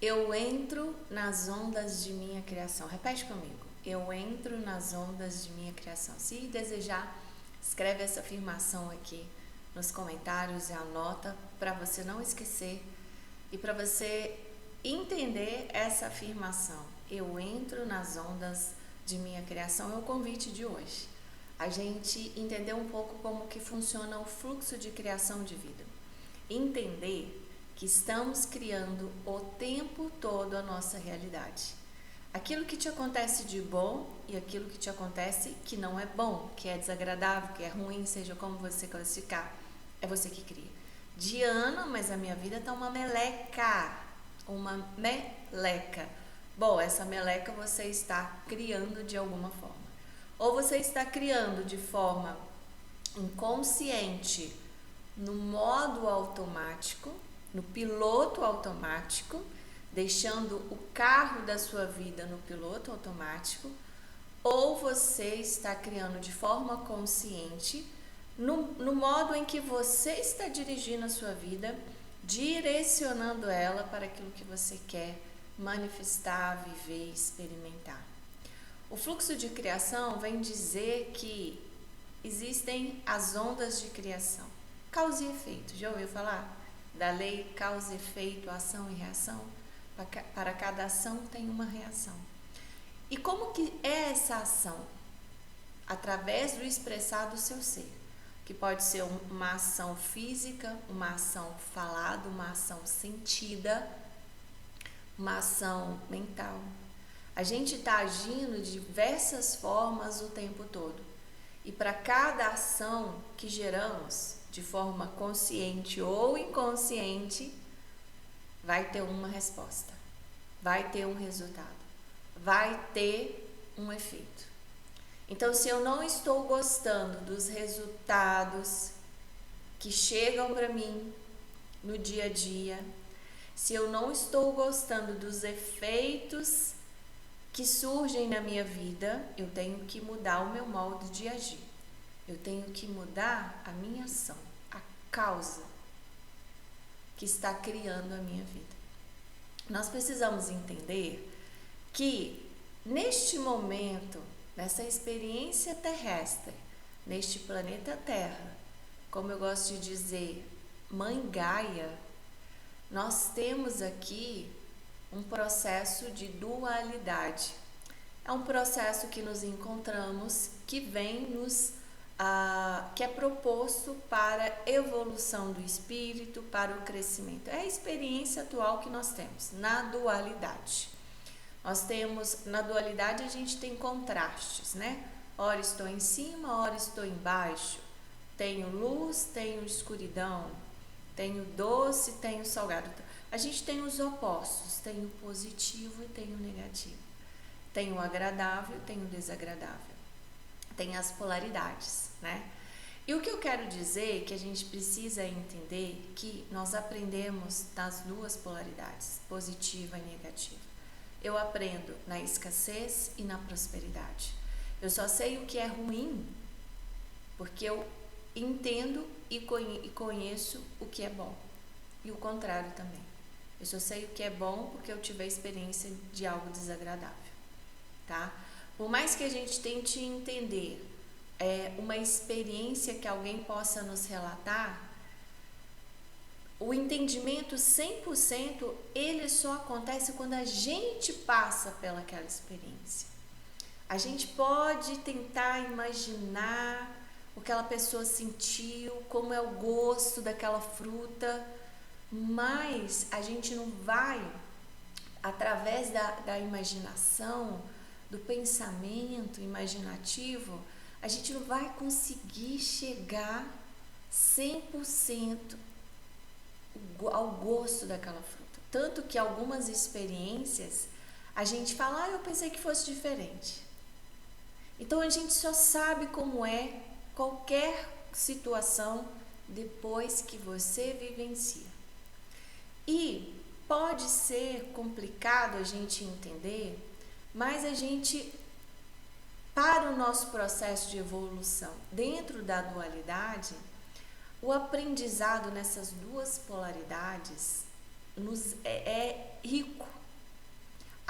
Eu entro nas ondas de minha criação. Repete comigo. Eu entro nas ondas de minha criação. Se desejar, escreve essa afirmação aqui nos comentários e anota para você não esquecer e para você entender essa afirmação. Eu entro nas ondas de minha criação é o convite de hoje. A gente entender um pouco como que funciona o fluxo de criação de vida. Entender que estamos criando o tempo todo a nossa realidade. Aquilo que te acontece de bom e aquilo que te acontece que não é bom, que é desagradável, que é ruim, seja como você classificar, é você que cria. Diana, mas a minha vida tá uma meleca. Uma meleca. Bom, essa meleca você está criando de alguma forma. Ou você está criando de forma inconsciente, no modo automático, no piloto automático, deixando o carro da sua vida no piloto automático, ou você está criando de forma consciente, no modo em que você está dirigindo a sua vida, direcionando ela para aquilo que você quer manifestar, viver, experimentar. O fluxo de criação vem dizer que existem as ondas de criação. Causa e efeito, já ouviu falar? Da lei causa e efeito, ação e reação? Para cada ação tem uma reação. E como que é essa ação? Através do expressar do seu ser, que pode ser uma ação física, uma ação falada, uma ação sentida, uma ação mental. A gente está agindo de diversas formas o tempo todo. E para cada ação que geramos, de forma consciente ou inconsciente, vai ter uma resposta, vai ter um resultado, vai ter um efeito. Então, se eu não estou gostando dos resultados que chegam para mim no dia a dia, se eu não estou gostando dos efeitos que surgem na minha vida, eu tenho que mudar o meu modo de agir. Eu tenho que mudar a minha ação, a causa que está criando a minha vida. Nós precisamos entender que neste momento, nessa experiência terrestre, neste planeta Terra, como eu gosto de dizer, Mãe Gaia, nós temos aqui um processo de dualidade. É um processo que nos encontramos, que vem que é proposto para a evolução do espírito, para o crescimento. É a experiência atual que nós temos, na dualidade. Nós temos, na dualidade a gente tem contrastes, né? Ora estou em cima, ora estou embaixo. Tenho luz, tenho escuridão. Tenho doce, tenho salgado. A gente tem os opostos, tem o positivo e tem o negativo. Tem o agradável e tem o desagradável. Tem as polaridades, né? E o que eu quero dizer é que a gente precisa entender que nós aprendemos das duas polaridades, positiva e negativa. Eu aprendo na escassez e na prosperidade. Eu só sei o que é ruim porque eu entendo e conheço o que é bom. E o contrário também. Eu só sei o que é bom porque eu tive a experiência de algo desagradável, tá? Por mais que a gente tente entender uma experiência que alguém possa nos relatar, o entendimento 100% ele só acontece quando a gente passa pelaquela experiência. A gente pode tentar imaginar o que aquela pessoa sentiu, como é o gosto daquela fruta, mas a gente não vai, através da imaginação, do pensamento imaginativo, a gente não vai conseguir chegar 100% ao gosto daquela fruta. Tanto que algumas experiências a gente fala, eu pensei que fosse diferente. Então a gente só sabe como é qualquer situação depois que você vivencia. E pode ser complicado a gente entender, mas a gente, para o nosso processo de evolução dentro da dualidade, o aprendizado nessas duas polaridades é rico,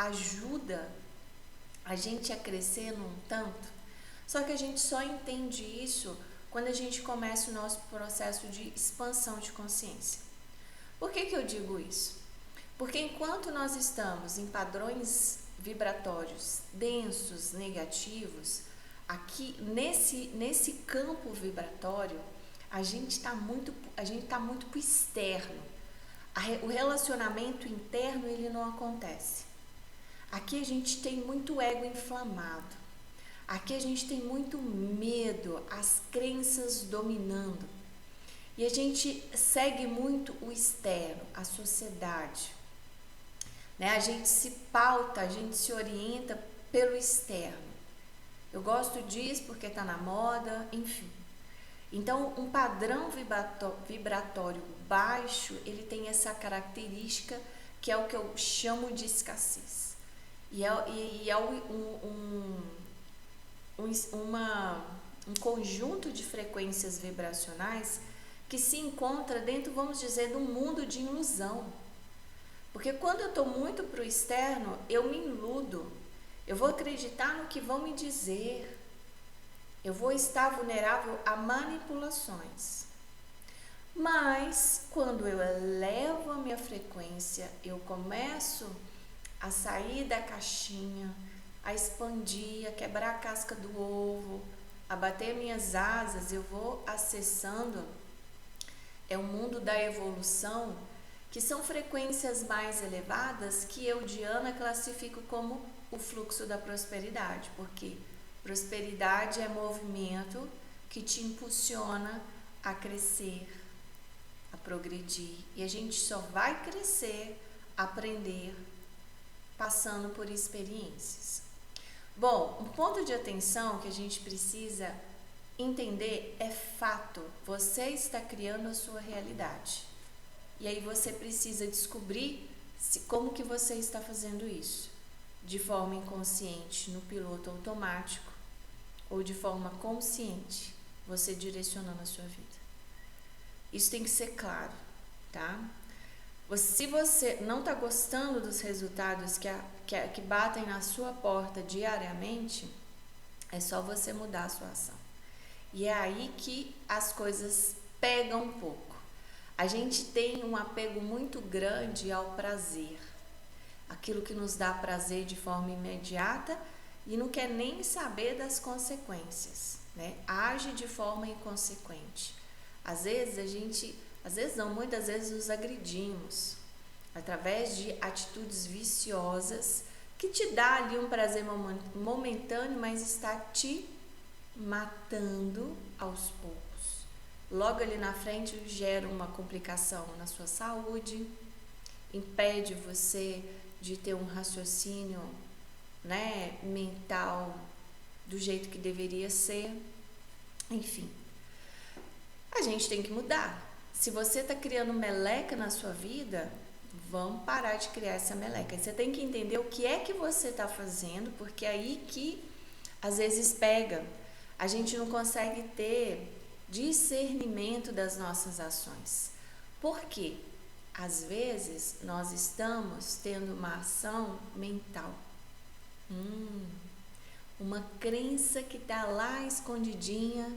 ajuda a gente a crescer num tanto. Só que a gente só entende isso quando a gente começa o nosso processo de expansão de consciência. Por que eu digo isso? Porque enquanto nós estamos em padrões vibratórios densos, negativos, aqui nesse campo vibratório, a gente está muito para o externo. O relacionamento interno ele não acontece. Aqui a gente tem muito ego inflamado. Aqui a gente tem muito medo, as crenças dominando. E a gente segue muito o externo, a sociedade. Né? A gente se pauta, a gente se orienta pelo externo. Eu gosto disso porque está na moda, enfim. Então, um padrão vibratório baixo, ele tem essa característica que é o que eu chamo de escassez. E é um conjunto de frequências vibracionais que se encontra dentro, vamos dizer, de um mundo de ilusão. Porque quando eu estou muito para o externo, eu me iludo. Eu vou acreditar no que vão me dizer. Eu vou estar vulnerável a manipulações. Mas, quando eu elevo a minha frequência, eu começo a sair da caixinha, a expandir, a quebrar a casca do ovo, a bater minhas asas, eu vou acessando o mundo da evolução, que são frequências mais elevadas que eu, Diana, classifico como o fluxo da prosperidade, porque prosperidade é movimento que te impulsiona a crescer, a progredir. E a gente só vai crescer, aprender, passando por experiências. Bom, um ponto de atenção que a gente precisa entender é fato. Você está criando a sua realidade. E aí você precisa descobrir como que você está fazendo isso. De forma inconsciente, no piloto automático, ou de forma consciente, você direcionando a sua vida. Isso tem que ser claro, tá? Se você não está gostando dos resultados que batem na sua porta diariamente, é só você mudar a sua ação. E é aí que as coisas pegam um pouco. A gente tem um apego muito grande ao prazer. Aquilo que nos dá prazer de forma imediata e não quer nem saber das consequências, né? Age de forma inconsequente. Muitas vezes nos agredimos através de atitudes viciosas que te dá ali um prazer momentâneo, mas está te matando aos poucos. Logo ali na frente gera uma complicação na sua saúde, impede você de ter um raciocínio, né, mental do jeito que deveria ser. Enfim, a gente tem que mudar. Se você está criando meleca na sua vida, vamos parar de criar essa meleca. Você tem que entender o que é que você está fazendo, porque é aí que às vezes pega. A gente não consegue ter discernimento das nossas ações. Por quê? Às vezes nós estamos tendo uma ação mental. Uma crença que está lá escondidinha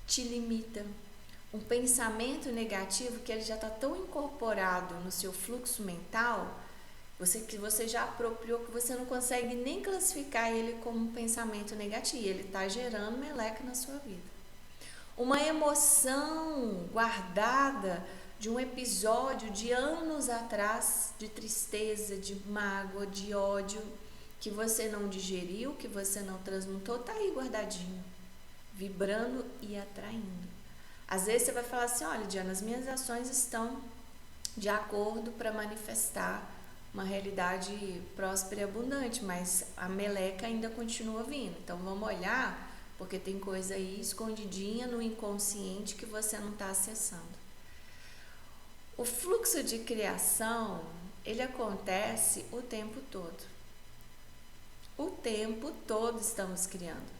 te limita. Um pensamento negativo que ele já está tão incorporado no seu fluxo mental, que você já apropriou, que você não consegue nem classificar ele como um pensamento negativo. Ele está gerando meleca na sua vida. Uma emoção guardada de um episódio de anos atrás, de tristeza, de mágoa, de ódio, que você não digeriu, que você não transmutou, tá aí guardadinho, vibrando e atraindo. Às vezes você vai falar assim, olha, Diana, as minhas ações estão de acordo para manifestar uma realidade próspera e abundante, mas a meleca ainda continua vindo. Então vamos olhar, porque tem coisa aí escondidinha no inconsciente que você não está acessando. O fluxo de criação, ele acontece o tempo todo. O tempo todo estamos criando.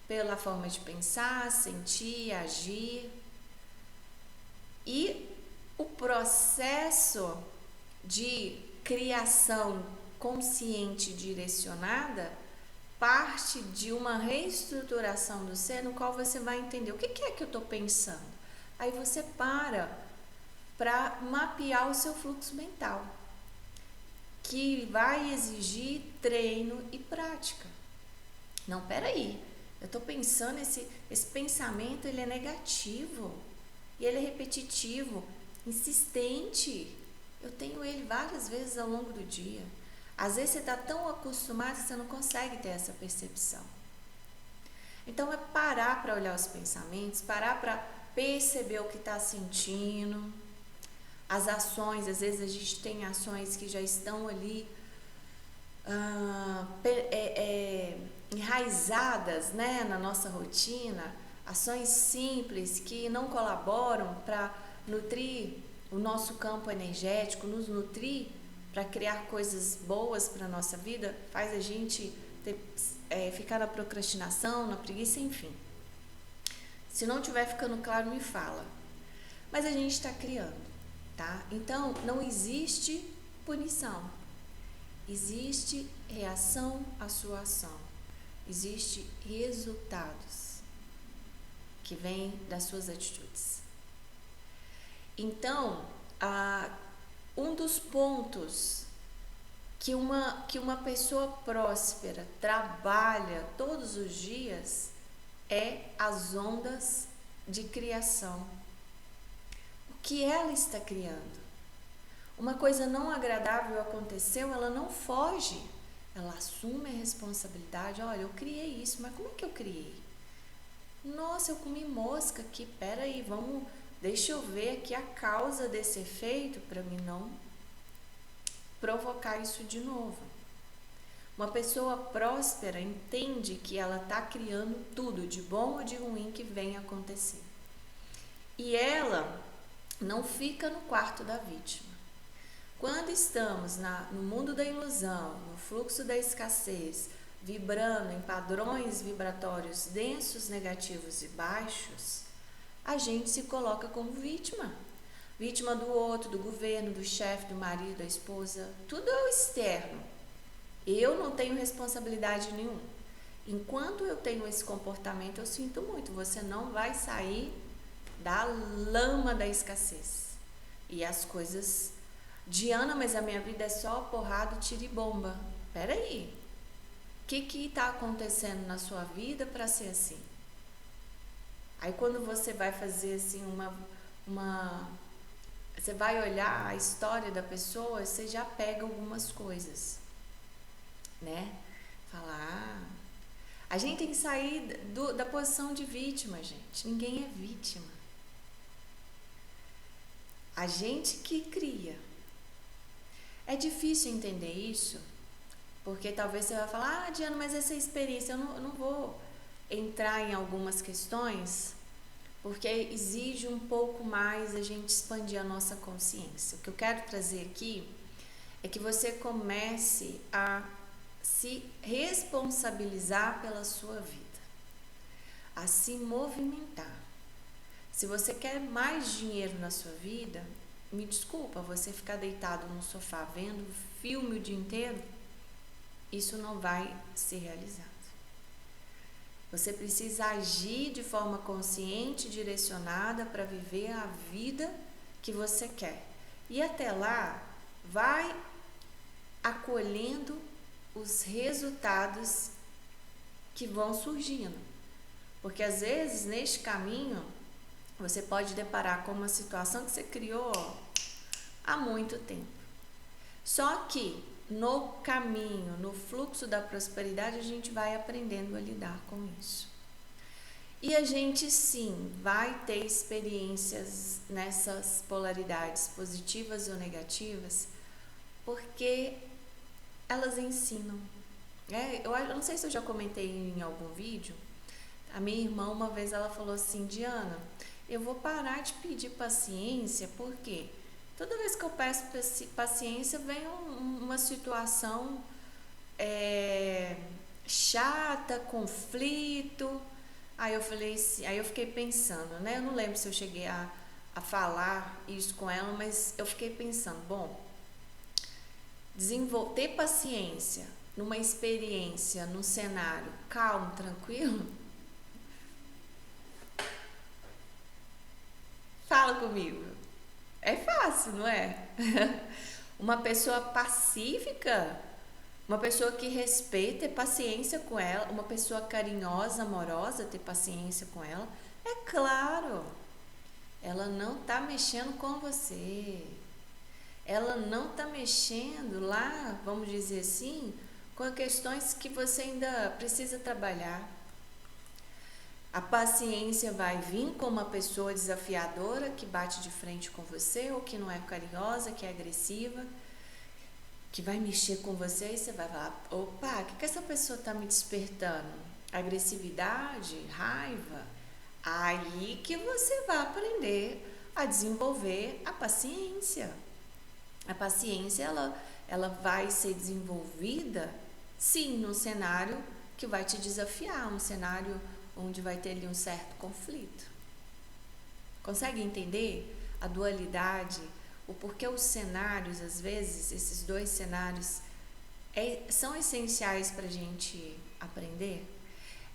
Pela forma de pensar, sentir, agir. E o processo de criação consciente direcionada parte de uma reestruturação do ser, no qual você vai entender o que é que eu estou pensando. Aí você para mapear o seu fluxo mental, que vai exigir treino e prática. Não, peraí, eu estou pensando, esse pensamento ele é negativo, e ele é repetitivo, insistente. Eu tenho ele várias vezes ao longo do dia. Às vezes você está tão acostumado que você não consegue ter essa percepção. Então é parar para olhar os pensamentos, parar para perceber o que está sentindo, as ações. Às vezes a gente tem ações que já estão ali enraizadas, né, na nossa rotina, ações simples que não colaboram para nutrir o nosso campo energético, nos nutrir para criar coisas boas para a nossa vida, faz a gente ficar na procrastinação, na preguiça, enfim. Se não estiver ficando claro, me fala. Mas a gente está criando, tá? Então, não existe punição. Existe reação à sua ação. Existe resultados que vêm das suas atitudes. Então, um dos pontos que uma pessoa próspera trabalha todos os dias é as ondas de criação. O que ela está criando? Uma coisa não agradável aconteceu, ela não foge. Ela assume a responsabilidade. Olha, eu criei isso, mas como é que eu criei? Nossa, eu comi mosca aqui, peraí, deixa eu ver aqui a causa desse efeito para mim não provocar isso de novo. Uma pessoa próspera entende que ela está criando tudo, de bom ou de ruim, que vem acontecer. E ela não fica no quarto da vítima. Quando estamos no mundo da ilusão, no fluxo da escassez, vibrando em padrões vibratórios densos, negativos e baixos, a gente se coloca como vítima. Vítima do outro, do governo, do chefe, do marido, da esposa. Tudo é o externo. Eu não tenho responsabilidade nenhuma. Enquanto eu tenho esse comportamento, eu sinto muito. Você não vai sair da lama da escassez. E as coisas... Diana, mas a minha vida é só porrada, tiro e bomba. Peraí. O que está acontecendo na sua vida para ser assim? Aí quando você vai fazer assim você vai olhar a história da pessoa, você já pega algumas coisas, né? Falar, a gente tem que sair da posição de vítima, gente. Ninguém é vítima. A gente que cria. É difícil entender isso, porque talvez você vai falar, Diana, mas essa experiência, eu não vou entrar em algumas questões, porque exige um pouco mais a gente expandir a nossa consciência. O que eu quero trazer aqui é que você comece a se responsabilizar pela sua vida, a se movimentar. Se você quer mais dinheiro na sua vida, me desculpa, você ficar deitado no sofá vendo filme o dia inteiro, isso não vai ser realizado. Você precisa agir de forma consciente, direcionada para viver a vida que você quer. E até lá, vai acolhendo os resultados que vão surgindo. Porque às vezes, neste caminho, você pode deparar com uma situação que você criou há muito tempo. Só que no caminho, no fluxo da prosperidade, a gente vai aprendendo a lidar com isso. E a gente sim vai ter experiências nessas polaridades positivas ou negativas, porque elas ensinam. Eu não sei se eu já comentei em algum vídeo. A minha irmã uma vez ela falou assim, Diana, eu vou parar de pedir paciência, porque toda vez que eu peço paciência vem uma situação chata, conflito. Aí eu fiquei pensando, né? Eu não lembro se eu cheguei a falar isso com ela, mas eu fiquei pensando, bom, ter paciência numa experiência, num cenário calmo, tranquilo, fala comigo. É fácil, não é? Uma pessoa pacífica, uma pessoa que respeita, ter paciência com ela, uma pessoa carinhosa, amorosa, ter paciência com ela, é claro. Ela não está mexendo com você. Ela não está mexendo lá, vamos dizer assim, com questões que você ainda precisa trabalhar. A paciência vai vir com uma pessoa desafiadora que bate de frente com você ou que não é carinhosa, que é agressiva, que vai mexer com você e você vai falar, opa, o que essa pessoa está me despertando? Agressividade, raiva? Aí que você vai aprender a desenvolver a paciência. A paciência, ela vai ser desenvolvida, sim, num cenário que vai te desafiar, um cenário onde vai ter ali um certo conflito. Consegue entender a dualidade, o porquê os cenários, às vezes, esses dois cenários são essenciais para a gente aprender?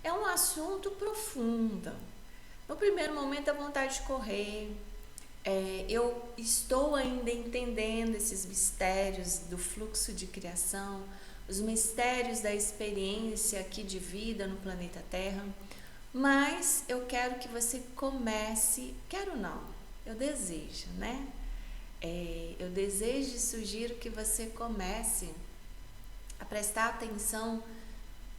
É um assunto profundo. No primeiro momento, a vontade de correr. Eu estou ainda entendendo esses mistérios do fluxo de criação, os mistérios da experiência aqui de vida no planeta Terra, mas eu quero que você comece, quero não, eu desejo, né? Eu desejo e sugiro que você comece a prestar atenção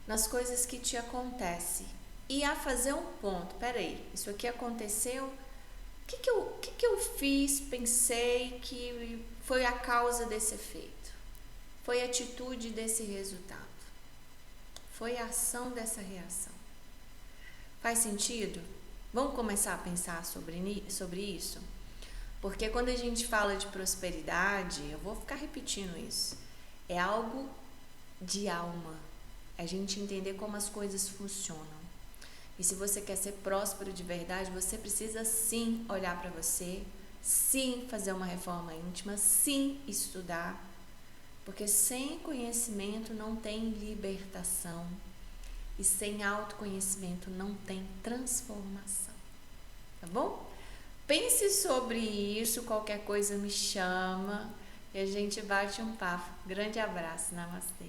nas coisas que te acontecem e a fazer um ponto. Peraí, isso aqui aconteceu, o que eu fiz, pensei que foi a causa desse efeito? Foi a atitude desse resultado? Foi a ação dessa reação? Faz sentido? Vamos começar a pensar sobre isso? Porque quando a gente fala de prosperidade, eu vou ficar repetindo isso, é algo de alma, é a gente entender como as coisas funcionam. E se você quer ser próspero de verdade, você precisa sim olhar para você, sim fazer uma reforma íntima, sim estudar, porque sem conhecimento não tem libertação e sem autoconhecimento não tem transformação, tá bom? Pense sobre isso, qualquer coisa me chama e a gente bate um papo. Grande abraço, namastê.